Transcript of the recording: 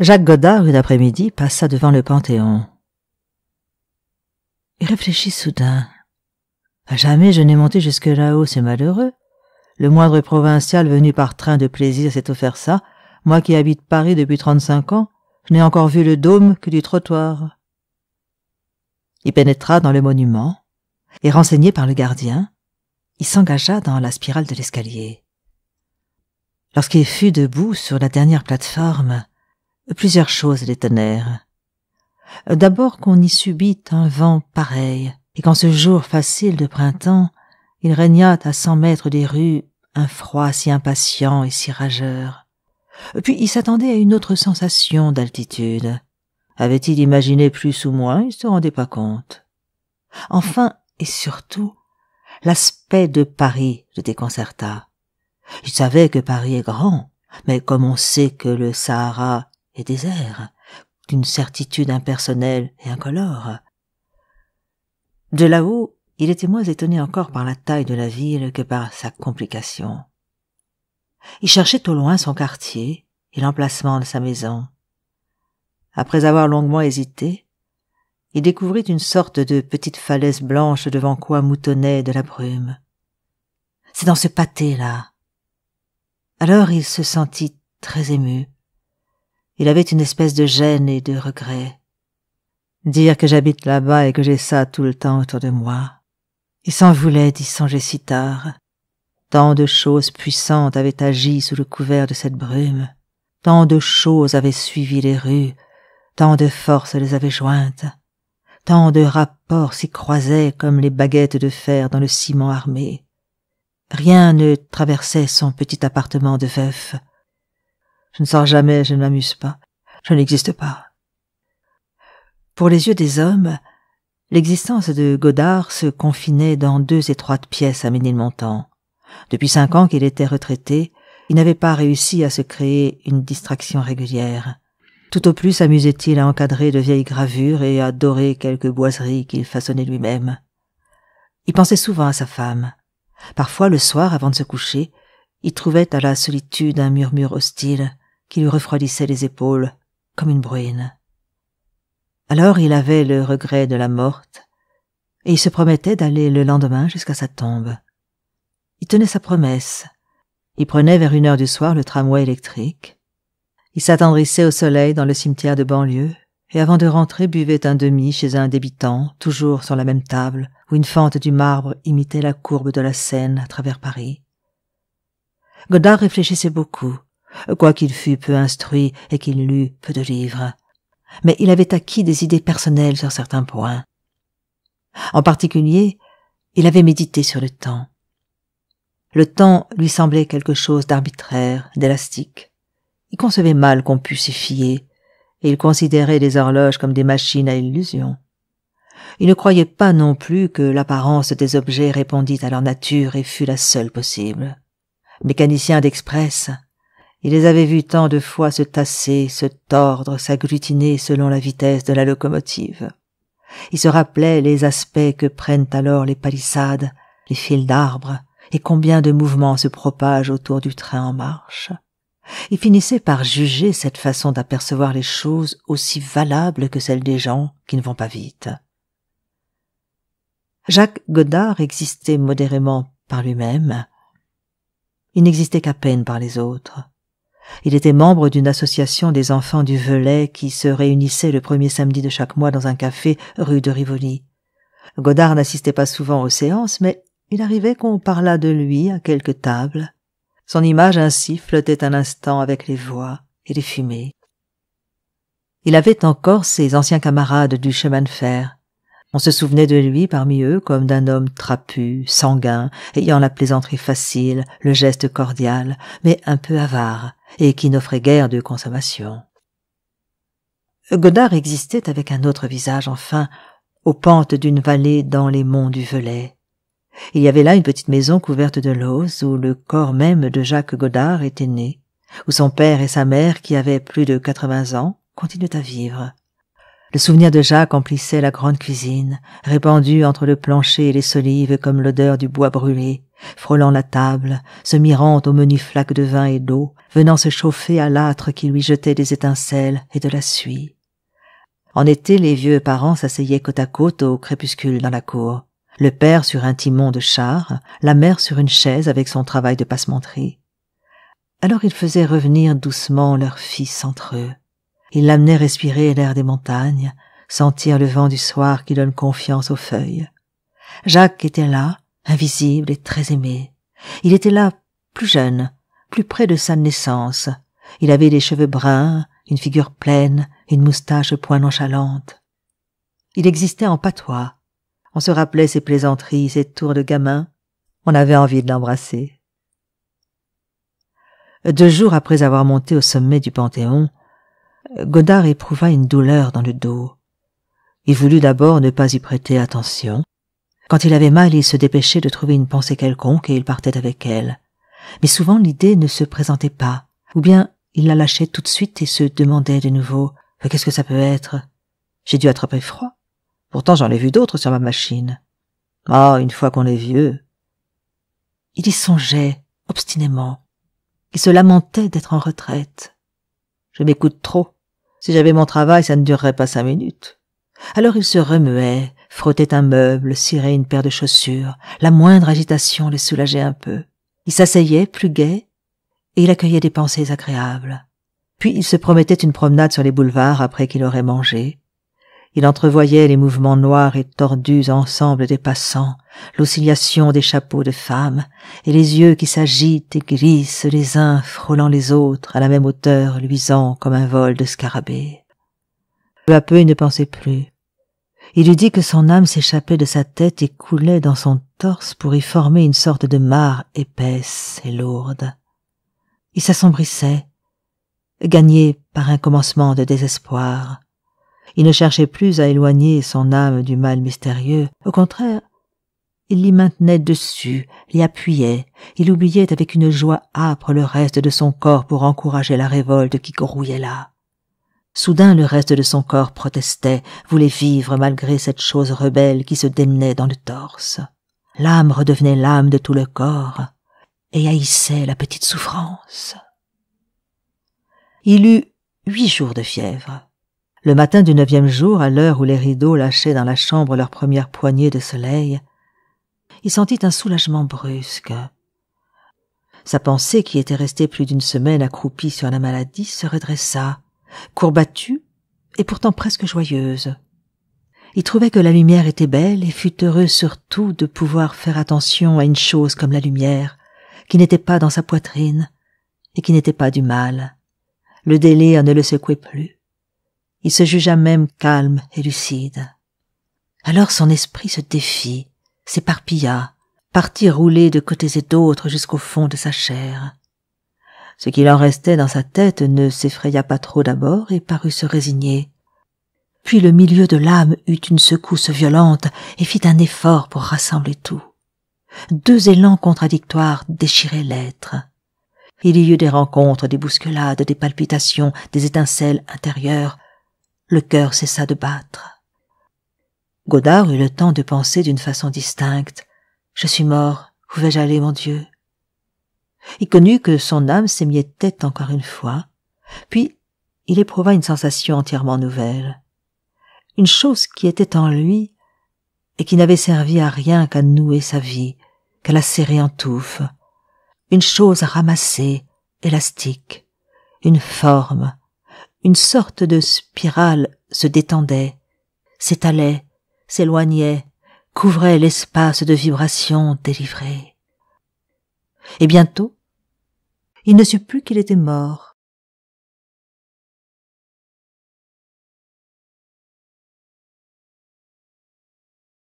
Jacques Godard, une après-midi, passa devant le Panthéon. Il réfléchit soudain. Jamais je n'ai monté jusque là-haut, c'est malheureux. Le moindre provincial venu par train de plaisir s'est offert ça. Moi qui habite Paris depuis 35 ans, je n'ai encore vu le dôme que du trottoir. Il pénétra dans le monument, et renseigné par le gardien, il s'engagea dans la spirale de l'escalier. Lorsqu'il fut debout sur la dernière plateforme, plusieurs choses l'étonnèrent. D'abord qu'on y subit un vent pareil, et qu'en ce jour facile de printemps, il régnât à 100 mètres des rues un froid si impatient et si rageur. Puis il s'attendait à une autre sensation d'altitude. Avait-il imaginé plus ou moins, il ne se rendait pas compte. Enfin, et surtout, l'aspect de Paris le déconcerta. Il savait que Paris est grand, mais comme on sait que le Sahara est désert, d'une certitude impersonnelle et incolore. De là-haut, il était moins étonné encore par la taille de la ville que par sa complication. Il cherchait au loin son quartier et l'emplacement de sa maison. Après avoir longuement hésité, il découvrit une sorte de petite falaise blanche devant quoi moutonnait de la brume. C'est dans ce pâté-là. Alors il se sentit très ému. Il avait une espèce de gêne et de regret. Dire que j'habite là-bas et que j'ai ça tout le temps autour de moi. Il s'en voulait d'y songer si tard. Tant de choses puissantes avaient agi sous le couvert de cette brume. Tant de choses avaient suivi les rues. Tant de forces les avaient jointes. Tant de rapports s'y croisaient comme les baguettes de fer dans le ciment armé. Rien ne traversait son petit appartement de veuf. Je ne sors jamais, je ne m'amuse pas. Je n'existe pas. Pour les yeux des hommes, l'existence de Godard se confinait dans 2 étroites pièces à Ménilmontant. Depuis 5 ans qu'il était retraité, il n'avait pas réussi à se créer une distraction régulière. Tout au plus s'amusait-il à encadrer de vieilles gravures et à dorer quelques boiseries qu'il façonnait lui-même. Il pensait souvent à sa femme. Parfois, le soir, avant de se coucher, il trouvait à la solitude un murmure hostile qui lui refroidissait les épaules comme une bruine. Alors il avait le regret de la morte, et il se promettait d'aller le lendemain jusqu'à sa tombe. Il tenait sa promesse. Il prenait vers 1 heure du soir le tramway électrique. Il s'attendrissait au soleil dans le cimetière de banlieue, et avant de rentrer buvait un demi chez un débitant, toujours sur la même table, où une fente du marbre imitait la courbe de la Seine à travers Paris. Godard réfléchissait beaucoup, quoiqu'il fût peu instruit et qu'il lût peu de livres. Mais il avait acquis des idées personnelles sur certains points. En particulier, il avait médité sur le temps. Le temps lui semblait quelque chose d'arbitraire, d'élastique. Il concevait mal qu'on pût s'y fier, et il considérait les horloges comme des machines à illusion. Il ne croyait pas non plus que l'apparence des objets répondît à leur nature et fût la seule possible. Mécanicien d'express, il les avait vus tant de fois se tasser, se tordre, s'agglutiner selon la vitesse de la locomotive. Il se rappelait les aspects que prennent alors les palissades, les fils d'arbres, et combien de mouvements se propagent autour du train en marche. Il finissait par juger cette façon d'apercevoir les choses aussi valable que celle des gens qui ne vont pas vite. Jacques Godard existait modérément par lui-même. Il n'existait qu'à peine par les autres. Il était membre d'une association des enfants du Velay qui se réunissait le 1er samedi de chaque mois dans un café rue de Rivoli. Godard n'assistait pas souvent aux séances, mais il arrivait qu'on parlât de lui à quelques tables. Son image ainsi flottait un instant avec les voix et les fumées. Il avait encore ses anciens camarades du chemin de fer. On se souvenait de lui parmi eux comme d'un homme trapu, sanguin, ayant la plaisanterie facile, le geste cordial, mais un peu avare, et qui n'offrait guère de consommation. Godard existait avec un autre visage, enfin, aux pentes d'une vallée dans les monts du Velay. Il y avait là une petite maison couverte de lauze où le corps même de Jacques Godard était né, où son père et sa mère, qui avaient plus de 80 ans, continuaient à vivre. Le souvenir de Jacques emplissait la grande cuisine, répandue entre le plancher et les solives comme l'odeur du bois brûlé, frôlant la table, se mirant aux menues flaques de vin et d'eau, venant se chauffer à l'âtre qui lui jetait des étincelles et de la suie. En été, les vieux parents s'asseyaient côte à côte au crépuscule dans la cour, le père sur un timon de char, la mère sur une chaise avec son travail de passementerie. Alors ils faisaient revenir doucement leur fils entre eux. Ils l'amenaient respirer l'air des montagnes, sentir le vent du soir qui donne confiance aux feuilles. Jacques était là, invisible et très aimé. Il était là, plus jeune, plus près de sa naissance. Il avait des cheveux bruns, une figure pleine, une moustache point nonchalante. Il existait en patois. On se rappelait ses plaisanteries, ses tours de gamin. On avait envie de l'embrasser. 2 jours après avoir monté au sommet du Panthéon, Godard éprouva une douleur dans le dos. Il voulut d'abord ne pas y prêter attention. Quand il avait mal, il se dépêchait de trouver une pensée quelconque et il partait avec elle. Mais souvent l'idée ne se présentait pas, ou bien il la lâchait tout de suite et se demandait de nouveau « Qu'est-ce que ça peut être? J'ai dû attraper froid. Pourtant j'en ai vu d'autres sur ma machine. Ah, une fois qu'on est vieux. » Il y songeait, obstinément. Il se lamentait d'être en retraite. « Je m'écoute trop. Si j'avais mon travail, ça ne durerait pas 5 minutes. » Alors il se remuait, frottait un meuble, cirait une paire de chaussures. La moindre agitation le soulageait un peu. Il s'asseyait, plus gai, et il accueillait des pensées agréables. Puis il se promettait une promenade sur les boulevards après qu'il aurait mangé. Il entrevoyait les mouvements noirs et tordus ensemble des passants, l'oscillation des chapeaux de femmes, et les yeux qui s'agitent et glissent les uns frôlant les autres à la même hauteur, luisant comme un vol de scarabée. Peu à peu, il ne pensait plus. Il eût dit que son âme s'échappait de sa tête et coulait dans son torse pour y former une sorte de mare épaisse et lourde. Il s'assombrissait, gagné par un commencement de désespoir. Il ne cherchait plus à éloigner son âme du mal mystérieux. Au contraire, il l'y maintenait dessus, l'y appuyait. Il oubliait avec une joie âpre le reste de son corps pour encourager la révolte qui grouillait là. Soudain, le reste de son corps protestait, voulait vivre malgré cette chose rebelle qui se démenait dans le torse. L'âme redevenait l'âme de tout le corps et haïssait la petite souffrance. Il eut 8 jours de fièvre. Le matin du 9e jour, à l'heure où les rideaux lâchaient dans la chambre leur première poignée de soleil, il sentit un soulagement brusque. Sa pensée, qui était restée plus d'1 semaine accroupie sur la maladie, se redressa, courbatue et pourtant presque joyeuse. Il trouvait que la lumière était belle et fut heureux surtout de pouvoir faire attention à une chose comme la lumière, qui n'était pas dans sa poitrine et qui n'était pas du mal. Le délire ne le secouait plus. Il se jugea même calme et lucide. Alors son esprit se défit, s'éparpilla, partit rouler de côtés et d'autres jusqu'au fond de sa chair. Ce qu'il en restait dans sa tête ne s'effraya pas trop d'abord et parut se résigner. Puis le milieu de l'âme eut une secousse violente et fit un effort pour rassembler tout. 2 élans contradictoires déchiraient l'être. Il y eut des rencontres, des bousculades, des palpitations, des étincelles intérieures. Le cœur cessa de battre. Godard eut le temps de penser d'une façon distincte. « Je suis mort, où vais-je aller, mon Dieu ?» Il connut que son âme s'émiettait encore une fois, puis il éprouva une sensation entièrement nouvelle. Une chose qui était en lui et qui n'avait servi à rien qu'à nouer sa vie, qu'à la serrer en touffe. Une chose ramassée, élastique, une forme, une sorte de spirale se détendait, s'étalait, s'éloignait, couvrait l'espace de vibrations délivrées. Et bientôt, il ne sut plus qu'il était mort.